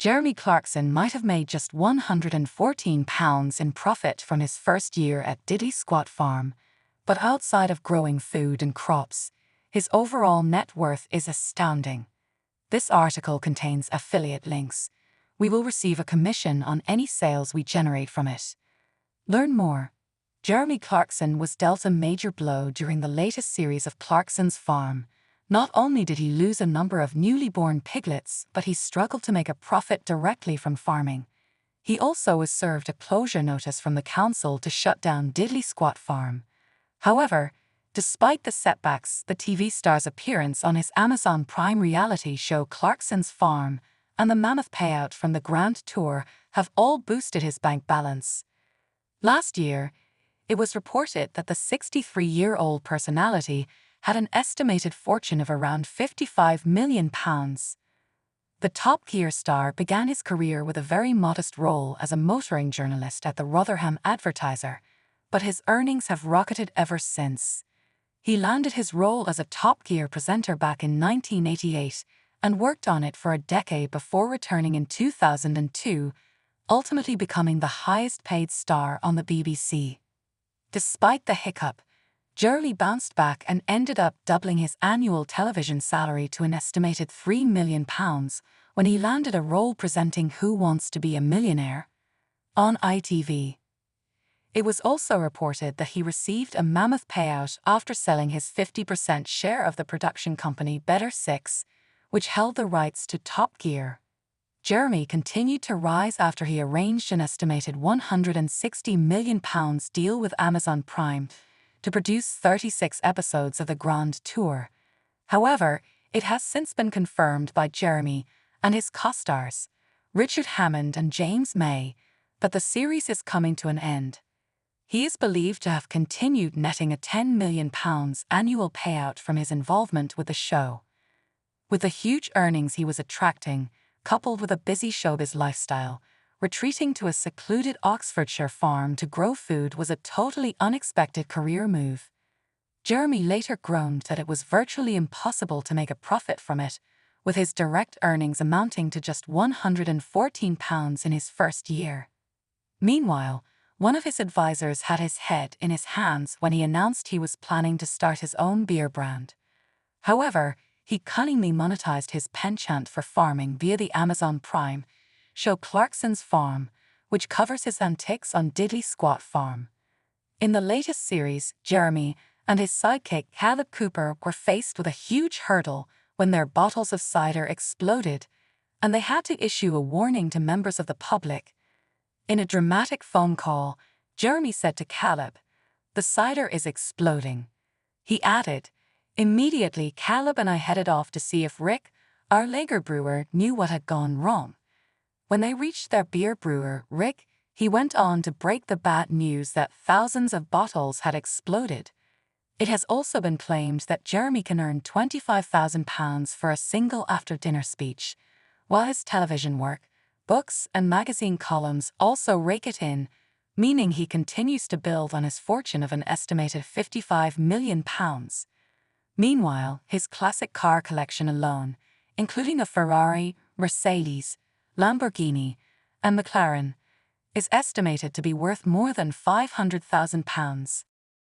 Jeremy Clarkson might have made just £114 in profit from his first year at Diddley Squat Farm, but outside of growing food and crops, his overall net worth is astounding. This article contains affiliate links. We will receive a commission on any sales we generate from it. Learn more. Jeremy Clarkson was dealt a major blow during the latest series of Clarkson's Farm. Not only did he lose a number of newly born piglets, but he struggled to make a profit directly from farming. He also was served a closure notice from the council to shut down Diddley Squat Farm. However, despite the setbacks, the TV star's appearance on his Amazon Prime reality show Clarkson's Farm and the mammoth payout from the Grand Tour have all boosted his bank balance. Last year, it was reported that the 63-year-old personality had an estimated fortune of around £55 million. The Top Gear star began his career with a very modest role as a motoring journalist at the Rotherham Advertiser, but his earnings have rocketed ever since. He landed his role as a Top Gear presenter back in 1988 and worked on it for a decade before returning in 2002, ultimately becoming the highest-paid star on the BBC. Despite the hiccup, Jeremy bounced back and ended up doubling his annual television salary to an estimated £3 million when he landed a role presenting Who Wants to Be a Millionaire on ITV. It was also reported that he received a mammoth payout after selling his 50% share of the production company Better Six, which held the rights to Top Gear. Jeremy continued to rise after he arranged an estimated £160 million deal with Amazon Prime to produce 36 episodes of the Grand Tour. However, it has since been confirmed by Jeremy and his co-stars, Richard Hammond and James May, that the series is coming to an end. He is believed to have continued netting a £10 million annual payout from his involvement with the show. With the huge earnings he was attracting, coupled with a busy showbiz lifestyle, retreating to a secluded Oxfordshire farm to grow food was a totally unexpected career move. Jeremy later groaned that it was virtually impossible to make a profit from it, with his direct earnings amounting to just £114 in his first year. Meanwhile, one of his advisors had his head in his hands when he announced he was planning to start his own beer brand. However, he cunningly monetized his penchant for farming via the Amazon Prime show Clarkson's Farm, which covers his antics on Diddley Squat Farm. In the latest series, Jeremy and his sidekick Caleb Cooper were faced with a huge hurdle when their bottles of cider exploded, and they had to issue a warning to members of the public. In a dramatic phone call, Jeremy said to Caleb, "The cider is exploding." He added, "Immediately, Caleb and I headed off to see if Rick, our lager brewer, knew what had gone wrong." When they reached their beer brewer, Rick, he went on to break the bad news that thousands of bottles had exploded. It has also been claimed that Jeremy can earn £25,000 for a single after-dinner speech, while his television work, books, and magazine columns also rake it in, meaning he continues to build on his fortune of an estimated £55 million. Meanwhile, his classic car collection alone, including a Ferrari, Mercedes, Lamborghini, and McLaren, is estimated to be worth more than £500,000.